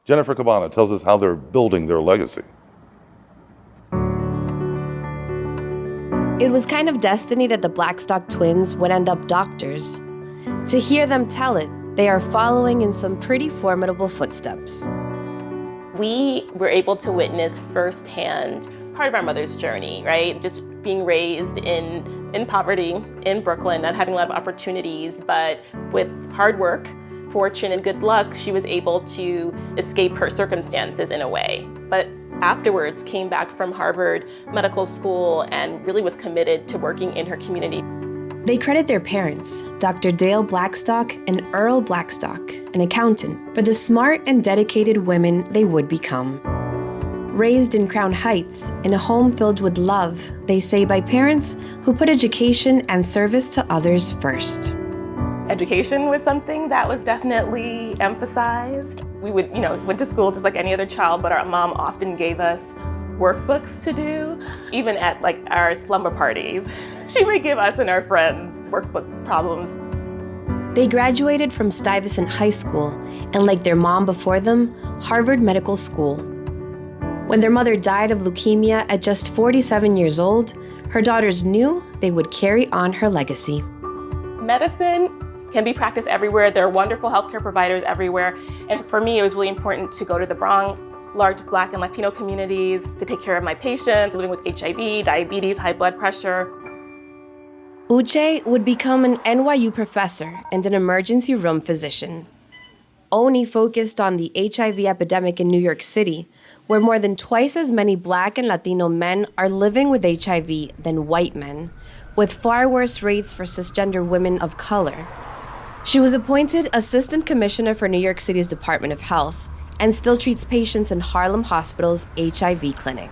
Jennifer Cabana tells us how they're building their legacy. It was kind of destiny that the Blackstock twins would end up doctors. To hear them tell it, they are following in some pretty formidable footsteps. We were able to witness firsthand part of our mother's journey, right? Just being raised in poverty in Brooklyn, not having a lot of opportunities, but with hard work, fortune, and good luck, she was able to escape her circumstances in a way. But afterwards came back from Harvard Medical School and really was committed to working in her community. They credit their parents, Dr. Dale Blackstock and Earl Blackstock, an accountant, for the smart and dedicated women they would become. Raised in Crown Heights, in a home filled with love, they say by parents who put education and service to others first. Education was something that was definitely emphasized. We went to school just like any other child, but our mom often gave us workbooks to do. Even at our slumber parties, she would give us and our friends workbook problems. They graduated from Stuyvesant High School and, like their mom before them, Harvard Medical School. When their mother died of leukemia at just 47 years old, her daughters knew they would carry on her legacy. Medicine can be practiced everywhere. There are wonderful healthcare providers everywhere. And for me, it was really important to go to the Bronx, large Black and Latino communities, to take care of my patients living with HIV, diabetes, high blood pressure. Uché would become an NYU professor and an emergency room physician. Oni focused on the HIV epidemic in New York City, where more than twice as many Black and Latino men are living with HIV than white men, with far worse rates for cisgender women of color. She was appointed Assistant Commissioner for New York City's Department of Health and still treats patients in Harlem Hospital's HIV clinic.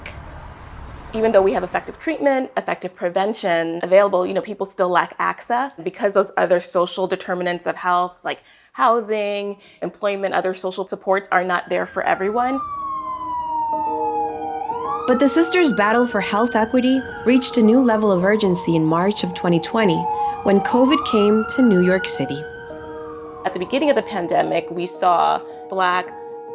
Even though we have effective treatment, effective prevention available, people still lack access because those other social determinants of health, like housing, employment, other social supports, are not there for everyone. But the sisters' battle for health equity reached a new level of urgency in March of 2020 when COVID came to New York City. At the beginning of the pandemic, we saw Black,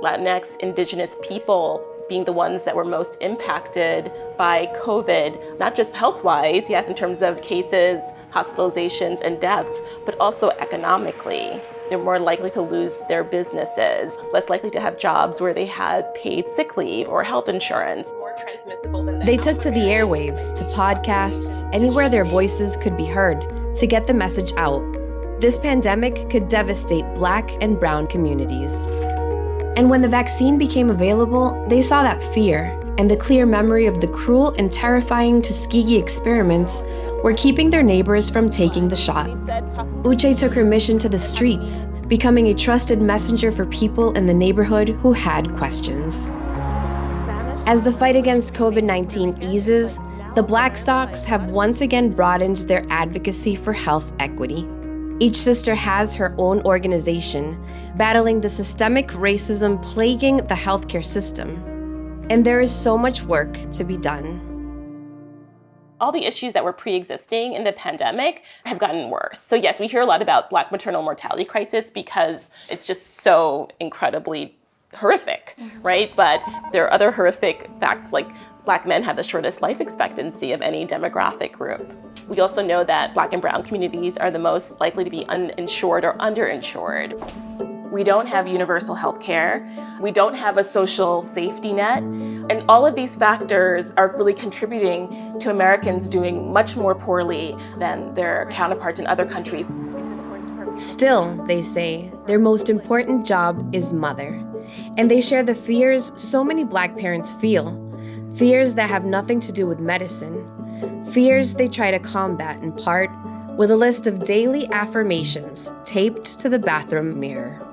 Latinx, Indigenous people being the ones that were most impacted by COVID, not just health-wise, yes, in terms of cases, hospitalizations, and deaths, but also economically. They're more likely to lose their businesses, less likely to have jobs where they had paid sick leave or health insurance. More transmissible than They took to the airwaves, to podcasts, anywhere their voices could be heard, to get the message out. This pandemic could devastate Black and brown communities. And when the vaccine became available, they saw that fear and the clear memory of the cruel and terrifying Tuskegee experiments were keeping their neighbors from taking the shot. Uché took her mission to the streets, becoming a trusted messenger for people in the neighborhood who had questions. As the fight against COVID-19 eases, the Blackstocks have once again broadened their advocacy for health equity. Each sister has her own organization, battling the systemic racism plaguing the healthcare system. And there is so much work to be done. All the issues that were pre-existing in the pandemic have gotten worse. So yes, we hear a lot about Black maternal mortality crisis because it's just so incredibly horrific, right? But there are other horrific facts like Black men have the shortest life expectancy of any demographic group. We also know that Black and brown communities are the most likely to be uninsured or underinsured. We don't have universal health care. We don't have a social safety net. And all of these factors are really contributing to Americans doing much more poorly than their counterparts in other countries. Still, they say, their most important job is mother. And they share the fears so many Black parents feel. Fears that have nothing to do with medicine. Fears they try to combat in part with a list of daily affirmations taped to the bathroom mirror.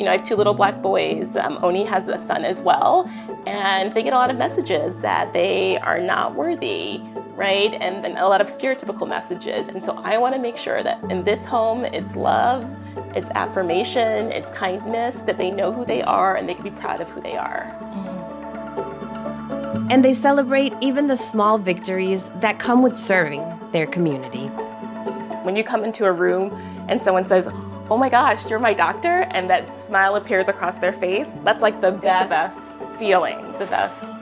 I have two little Black boys. Oni has a son as well. And they get a lot of messages that they are not worthy, right? And a lot of stereotypical messages. And so I want to make sure that in this home, it's love, it's affirmation, it's kindness, that they know who they are and they can be proud of who they are. And they celebrate even the small victories that come with serving their community. When you come into a room and someone says, oh my gosh, you're my doctor, and that smile appears across their face, that's like the best feeling, the best.